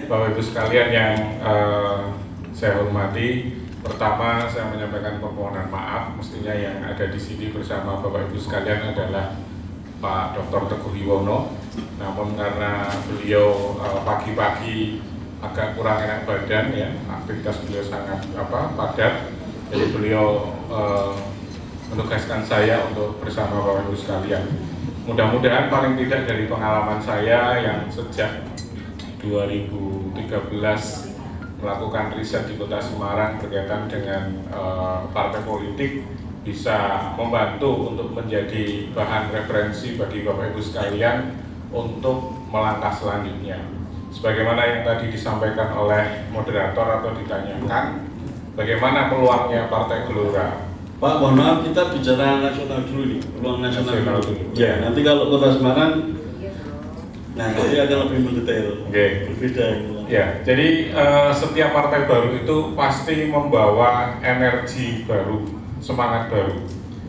Bapak Ibu sekalian yang saya hormati, pertama saya menyampaikan permohonan maaf. Mestinya yang ada di sini bersama Bapak Ibu sekalian adalah Pak Dr. Teguh Yuwono. Namun karena beliau pagi-pagi agak kurang enak badan, ya, aktivitas beliau sangat padat, jadi beliau menugaskan saya untuk bersama Bapak Ibu sekalian. Mudah-mudahan paling tidak dari pengalaman saya yang sejak 2013 melakukan riset di Kota Semarang berkaitan dengan partai politik bisa membantu untuk menjadi bahan referensi bagi Bapak Ibu sekalian untuk melangkah selanjutnya. Sebagaimana yang tadi disampaikan oleh moderator atau ditanyakan, bagaimana peluangnya Partai Gelora. Pak, mohon maaf, kita bicara nasional dulu nih, peluang nasional dulu. Ya, nanti kalau Kota Semarang, nah nanti akan lebih mendetail, berbeda. Ya, jadi setiap partai baru itu pasti membawa energi baru, semangat baru.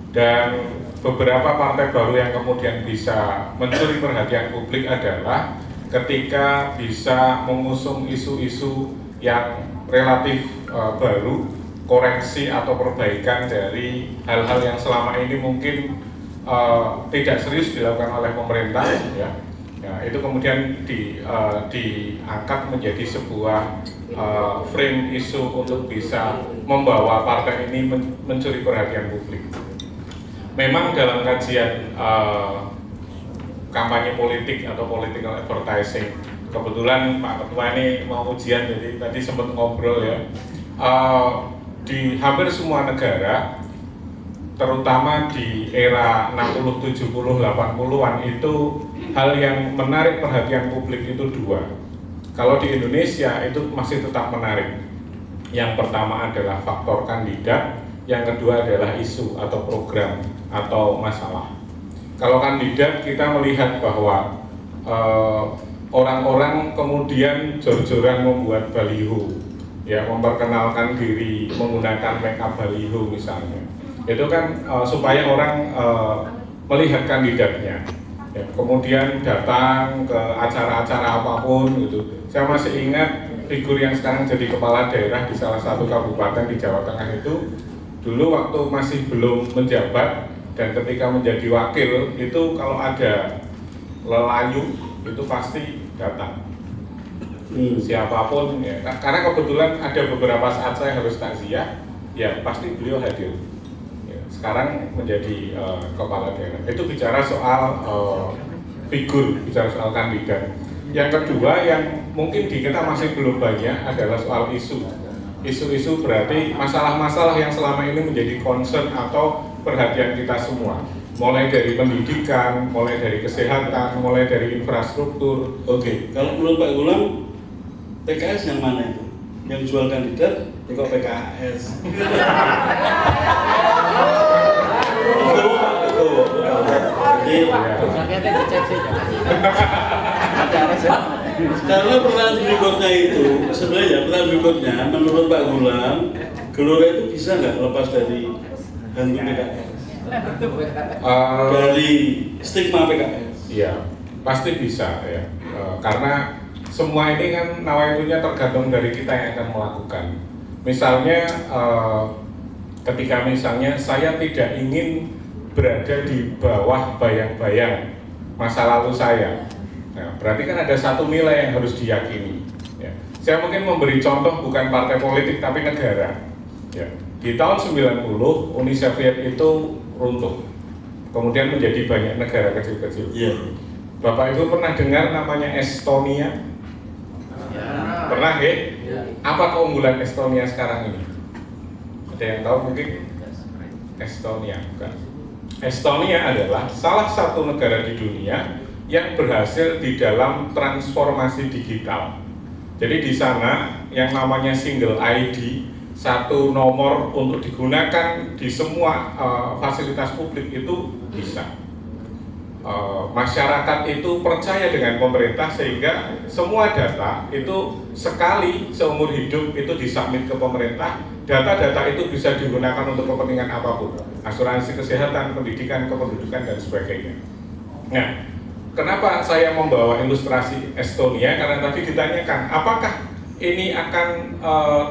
Dan beberapa partai baru yang kemudian bisa mencuri perhatian publik adalah ketika bisa mengusung isu-isu yang relatif baru, koreksi atau perbaikan dari hal-hal yang selama ini mungkin tidak serius dilakukan oleh pemerintah, ya. Ya, itu kemudian diangkat menjadi sebuah frame isu untuk bisa membawa partai ini mencuri perhatian publik. Memang dalam kajian kampanye politik atau political advertising, kebetulan Pak Ketua ini mau ujian, jadi tadi sempat ngobrol, ya, di hampir semua negara, terutama di era 60, 70, 80-an itu hal yang menarik perhatian publik itu dua. Kalau di Indonesia itu masih tetap menarik. Yang pertama adalah faktor kandidat, yang kedua adalah isu atau program atau masalah. Kalau kandidat kita melihat bahwa orang-orang kemudian jor-joran membuat baliho, ya, memperkenalkan diri menggunakan make up baliho misalnya. Itu kan supaya orang melihat kandidatnya, ya, kemudian datang ke acara-acara apapun gitu. Saya masih ingat figur yang sekarang jadi kepala daerah di salah satu kabupaten di Jawa Tengah itu, dulu waktu masih belum menjabat dan ketika menjadi wakil itu kalau ada lelayu itu pasti datang, siapapun, ya. Karena kebetulan ada beberapa saat saya harus takziah, ya pasti beliau hadir. Sekarang menjadi kepala daerah. Itu bicara soal figur, bicara soal kandidat. Yang kedua yang mungkin di kita masih belum banyak adalah soal isu. Isu-isu berarti masalah-masalah yang selama ini menjadi concern atau perhatian kita semua. Mulai dari pendidikan, mulai dari kesehatan, mulai dari infrastruktur. Oke, kalau menurut Pak Gulam, PKS yang mana itu? Yang jual kandidat, ya kok PKS? Karena pertanyaan berikutnya itu sebenarnya pertanyaan berikutnya menurut Pak Gulam, Gelora itu bisa nggak lepas dari hantu PKS, dari stigma PKS? Iya, pasti bisa, ya. Karena semua ini kan nawaitunya tergantung dari kita yang akan melakukan. Misalnya ketika misalnya saya tidak ingin berada di bawah bayang-bayang masa lalu saya, nah, berarti kan ada satu nilai yang harus diyakini, ya. Saya mungkin memberi contoh bukan partai politik tapi negara, ya. Di tahun 90 Uni Soviet itu runtuh, kemudian menjadi banyak negara kecil-kecil. Yeah. Bapak Ibu pernah dengar namanya Estonia? Ya. Pernah, ya? Ya. Apa keunggulan Estonia sekarang ini? Ada yang tahu mungkin? Estonia, bukan? Estonia adalah salah satu negara di dunia yang berhasil di dalam transformasi digital. Jadi di sana yang namanya single ID, satu nomor untuk digunakan di semua fasilitas publik itu bisa. Masyarakat itu percaya dengan pemerintah sehingga semua data itu sekali seumur hidup itu disubmit ke pemerintah. Data-data itu bisa digunakan untuk kepentingan apapun, asuransi kesehatan, pendidikan, kependudukan, dan sebagainya. Nah, Kenapa saya membawa ilustrasi Estonia? Karena tadi ditanyakan, apakah ini akan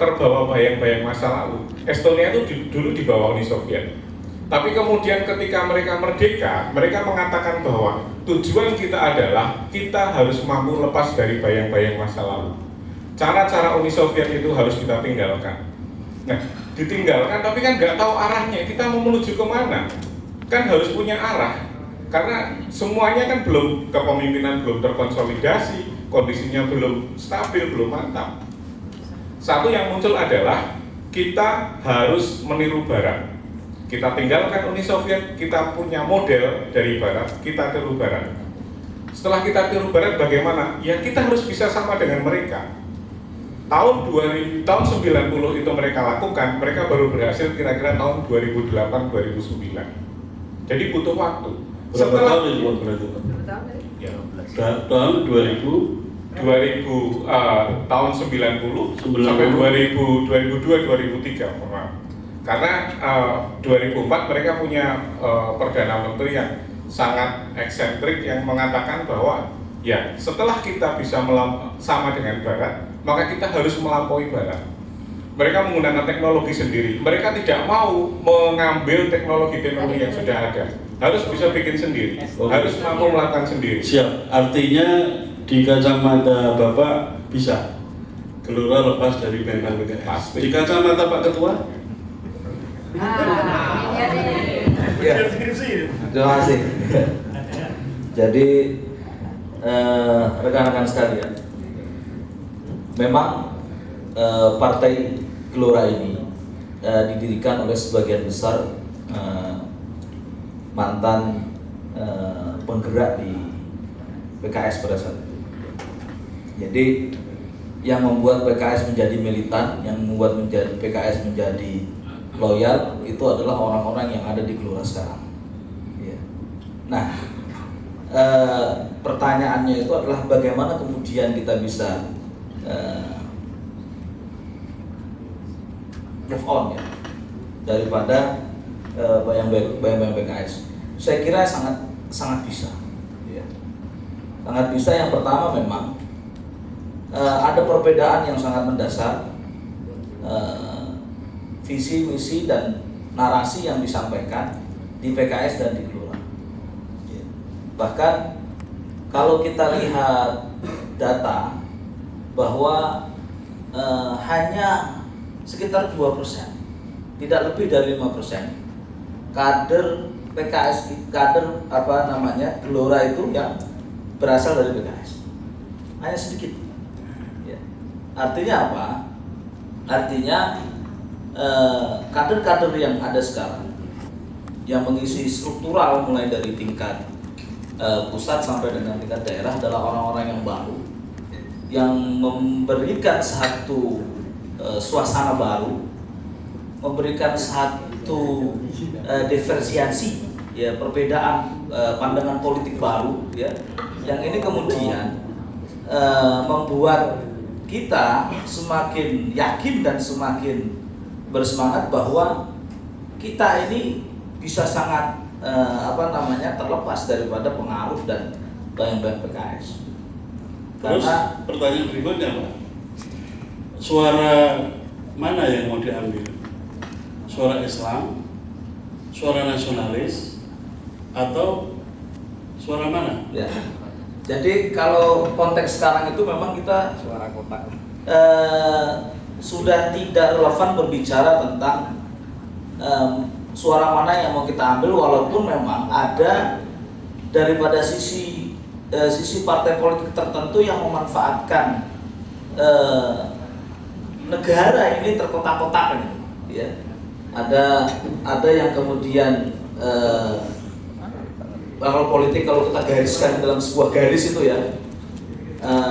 terbawa bayang-bayang masa lalu? Estonia itu dulu di bawah Uni Soviet. Tapi kemudian ketika mereka merdeka, mereka mengatakan bahwa tujuan kita adalah kita harus mampu lepas dari bayang-bayang masa lalu. Cara-cara Uni Soviet itu harus kita tinggalkan. Nah, ditinggalkan tapi kan nggak tahu arahnya, kita mau menuju kemana? Kan harus punya arah. Karena semuanya kan belum, kepemimpinan belum terkonsolidasi, kondisinya belum stabil, belum mantap. Satu yang muncul adalah kita harus meniru Barat. Kita tinggalkan Uni Soviet, kita punya model dari Barat, kita tiru Barat. Setelah kita tiru Barat bagaimana? Ya kita harus bisa sama dengan mereka. Tahun 90 itu mereka lakukan, mereka baru berhasil kira-kira tahun 2008-2009. Jadi butuh waktu. Berapa tahun itu berarti? Ya, Tahun 2000 tahun 90 sampai 2002-2003 karena 2004 mereka punya Perdana Menteri yang sangat eksentrik yang mengatakan bahwa ya setelah kita bisa sama dengan Barat, maka kita harus melampaui Barat. Mereka menggunakan teknologi sendiri, mereka tidak mau mengambil teknologi-teknologi yang sudah ada, harus bisa bikin sendiri, harus mampu melakukan sendiri. Siap, artinya di kacamata Bapak bisa Gelora lepas dari bentang PKS. Di kacamata Pak Ketua? Ya, terima kasih. Jadi rekan-rekan sekalian, memang Partai Gelora ini didirikan oleh sebagian besar mantan penggerak di PKS pada saat itu. Jadi yang membuat PKS menjadi militan, yang membuat PKS menjadi loyal itu adalah orang-orang yang ada di Gelora sekarang. Ya. Nah, pertanyaannya itu adalah bagaimana kemudian kita bisa move on ya daripada bayang-bayang PKS. Saya kira sangat bisa. Ya. Sangat bisa. Yang pertama memang ada perbedaan yang sangat mendasar, visi, misi dan narasi yang disampaikan di PKS dan di Gelora. Ya. Bahkan kalau kita lihat data bahwa hanya sekitar 2%, tidak lebih dari 5% kader PKS, kader Gelora itu yang berasal dari PKS, hanya sedikit. Ya. Artinya apa? Artinya kader-kader yang ada sekarang yang mengisi struktural mulai dari tingkat pusat sampai dengan tingkat daerah adalah orang-orang yang baru, yang memberikan satu suasana baru, memberikan satu diferensiasi, ya, perbedaan pandangan politik baru, ya, yang ini kemudian membuat kita semakin yakin dan semakin bersemangat bahwa kita ini bisa sangat terlepas daripada pengaruh dan bayang-bayang PKS. Terus pertanyaan berikutnya Pak, suara mana yang mau diambil? Suara Islam, suara nasionalis, atau suara mana? Ya. Jadi kalau konteks sekarang itu memang kita suara kotak sudah tidak relevan berbicara tentang suara mana yang mau kita ambil, walaupun memang ada daripada sisi partai politik tertentu yang memanfaatkan negara ini terkotak-kotak, ya. Ada yang kemudian kalau politik kalau kita gariskan dalam sebuah garis itu ya,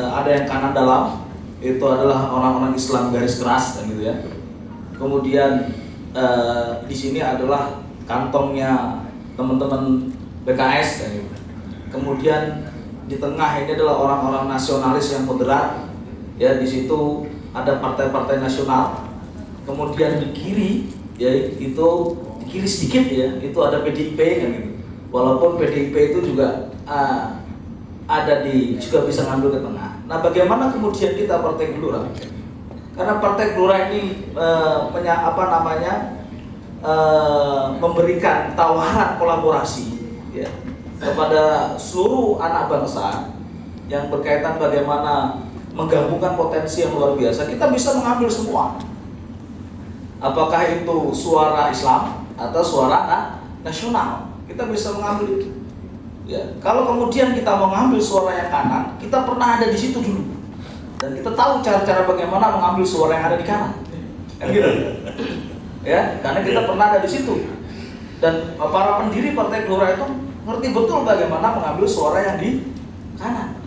ada yang kanan dalam, itu adalah orang-orang Islam garis keras kan gitu ya. Kemudian di sini adalah kantongnya teman-teman PKS kan gitu. Kemudian di tengah ini adalah orang-orang nasionalis yang moderat, ya, di situ ada partai-partai nasional. Kemudian di kiri, ya, itu di kiri sedikit ya, itu ada PDIP kan gitu. Walaupun PDIP itu juga juga bisa ngambil ke tengah. Nah, bagaimana kemudian kita Partai Gelora? Karena Partai Gelora ini memberikan tawaran kolaborasi ya, kepada seluruh anak bangsa yang berkaitan bagaimana menggabungkan potensi yang luar biasa. Kita bisa mengambil semua. Apakah itu suara Islam atau suara nasional, kita bisa mengambil itu. Ya, kalau kemudian kita mau mengambil suara yang kanan, kita pernah ada di situ dulu, dan kita tahu cara-cara bagaimana mengambil suara yang ada di kanan, kan gitu. Ya, karena kita pernah ada di situ, dan para pendiri Partai Gelora itu ngerti betul bagaimana mengambil suara yang di kanan.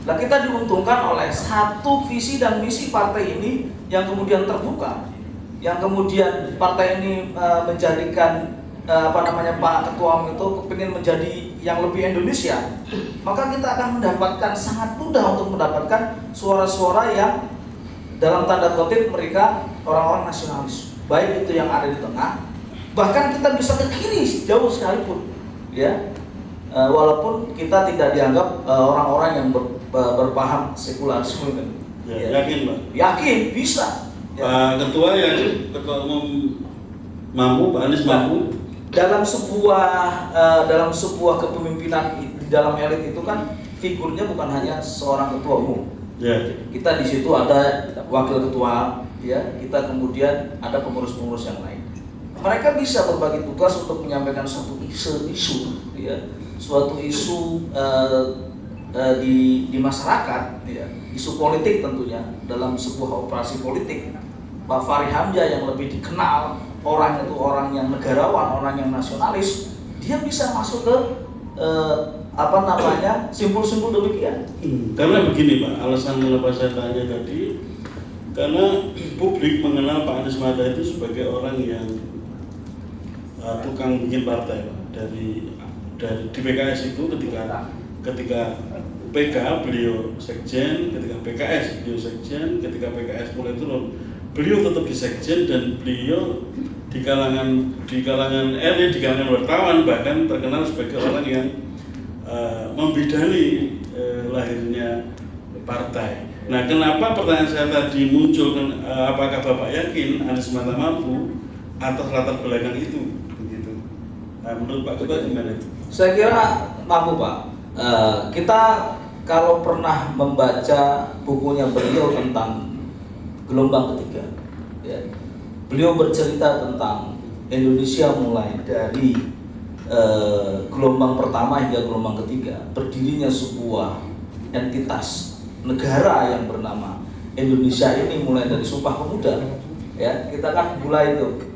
Nah, kita diuntungkan oleh satu visi dan misi partai ini yang kemudian terbuka, yang kemudian partai ini menjadikan Pak Ketua itu kepingin menjadi yang lebih Indonesia, maka kita akan mendapatkan sangat mudah untuk mendapatkan suara-suara yang dalam tanda kutip mereka orang-orang nasionalis, baik itu yang ada di tengah, bahkan kita bisa ke kiri jauh sekalipun, ya, walaupun kita tidak dianggap orang-orang yang berpaham sekularisme. Ya, yakin Pak? Yakin bisa. Pak Ketua yang Ketua Umum mampu, Pak Anies mampu. Dalam sebuah kepemimpinan di dalam elit itu kan figurnya bukan hanya seorang ketua umum. Ya. Kita di situ ada wakil ketua, ya. Kita kemudian ada pengurus-pengurus yang lain. Mereka bisa berbagi tugas untuk menyampaikan suatu isu, ya, suatu isu di masyarakat, ya, isu politik tentunya dalam sebuah operasi politik. Pak Fahri Hamzah yang lebih dikenal orang itu orang yang negarawan, orang yang nasionalis, dia bisa masuk ke simpul-simpul demikian. Karena begini Pak, alasan kenapa saya tanya tadi, karena publik mengenal Pak Anies Mata itu sebagai orang yang tukang bikin partai Pak. Dari di PKS itu ketika PK beliau sekjen, ketika PKS beliau sekjen, ketika PKS mulai turun beliau tetap di sekjen, dan beliau di kalangan elit, di kalangan wartawan bahkan terkenal sebagai orang yang membidani lahirnya partai. Nah, kenapa pertanyaan saya tadi muncul, apakah Bapak yakin Anies Mata mampu atas latar belakang itu? Begitu. Nah, menurut Pak Ketua gimana? Saya kira mampu Pak. Kita kalau pernah membaca bukunya beliau tentang gelombang ketiga, ya, beliau bercerita tentang Indonesia mulai dari gelombang pertama hingga gelombang ketiga, berdirinya sebuah entitas negara yang bernama Indonesia ini mulai dari Sumpah Pemuda, ya, kita kan mulai itu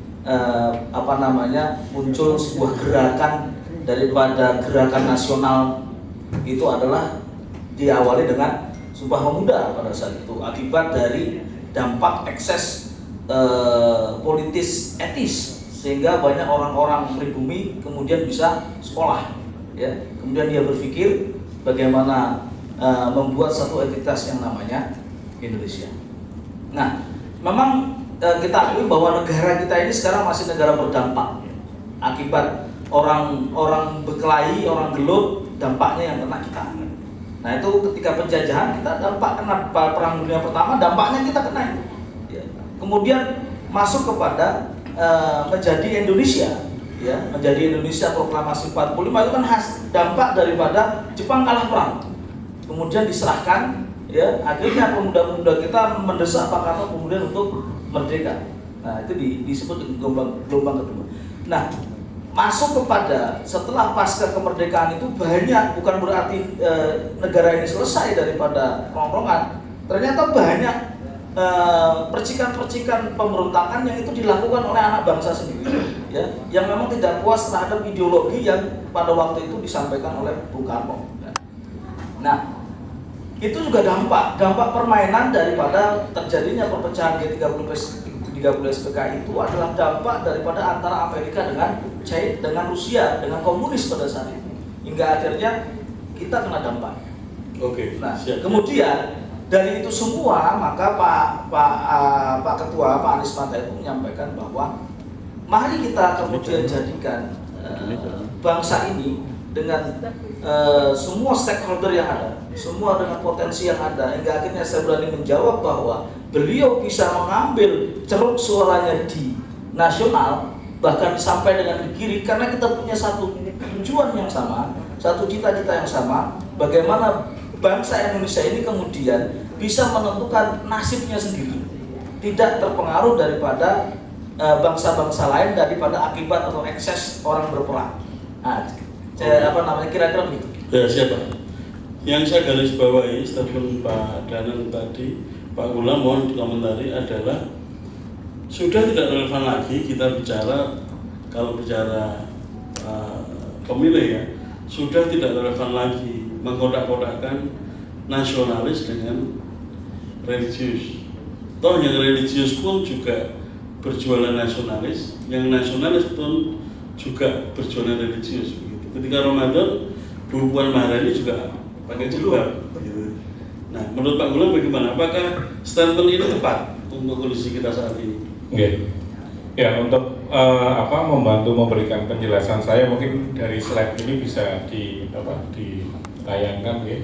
muncul sebuah gerakan daripada gerakan nasional itu adalah diawali dengan Sumpah Pemuda pada saat itu akibat dari dampak ekses politis etis, sehingga banyak orang-orang pribumi kemudian bisa sekolah, ya, kemudian dia berpikir bagaimana membuat satu entitas yang namanya Indonesia. Nah, memang kita akui bahwa negara kita ini sekarang masih negara berdampak, akibat orang berkelahi, orang gelut, dampaknya yang kena kita. Nah, itu ketika penjajahan kita dampak kena Perang Dunia Pertama, dampaknya kita kena itu. Ya. Kemudian masuk kepada menjadi Indonesia, ya, menjadi Indonesia Proklamasi 45 itu kan dampak daripada Jepang kalah perang. Kemudian diserahkan, ya, akhirnya pemuda-pemuda kita mendesak Pak Karno kemudian untuk merdeka. Nah, itu disebut gelombang kedua. Nah, masuk kepada setelah pasca kemerdekaan itu banyak, bukan berarti negara ini selesai daripada rongrongan. Ternyata banyak percikan-percikan pemberontakan yang itu dilakukan oleh anak bangsa sendiri, ya, yang memang tidak puas terhadap ideologi yang pada waktu itu disampaikan oleh Bung Karno. Nah, itu juga dampak permainan daripada terjadinya perpecahan G30 SPK itu adalah dampak daripada antara Amerika dengan Rusia, dengan komunis pada saat itu, hingga akhirnya kita kena dampak. Oke. Nah, siap. kemudian dari itu semua maka Pak Ketua Pak Anies Mata itu menyampaikan bahwa mari kita kemudian jadikan bangsa ini dengan semua stakeholder yang ada, semua dengan potensi yang ada, hingga akhirnya saya berani menjawab bahwa beliau bisa mengambil ceruk suaranya di nasional, bahkan sampai dengan di kiri, karena kita punya satu tujuan yang sama, satu cita-cita yang sama, bagaimana bangsa Indonesia ini kemudian bisa menentukan nasibnya sendiri, tidak terpengaruh daripada bangsa-bangsa lain, daripada akibat atau ekses orang berperang. Nah, kira-kira begitu. Ya, siapa? Yang saya garis bawahi statement Pak Danang tadi, Pak Gulam mohon dikomentari adalah sudah tidak relevan lagi kita bicara, kalau bicara pemilih ya, sudah tidak relevan lagi mengkotak-kotakkan nasionalis dengan religius. Toh yang religius pun juga berjualan nasionalis, yang nasionalis pun juga berjualan religius. Begitu. Ketika Ramadan, Bu Puan Maharani juga pakai jilbab. Begitu. Nah, menurut Pak Gulam bagaimana? Apakah statement ini tepat untuk kondisi kita saat ini? Oke. Ya, untuk membantu memberikan penjelasan saya, mungkin dari slide ini bisa ditayangkan, ya.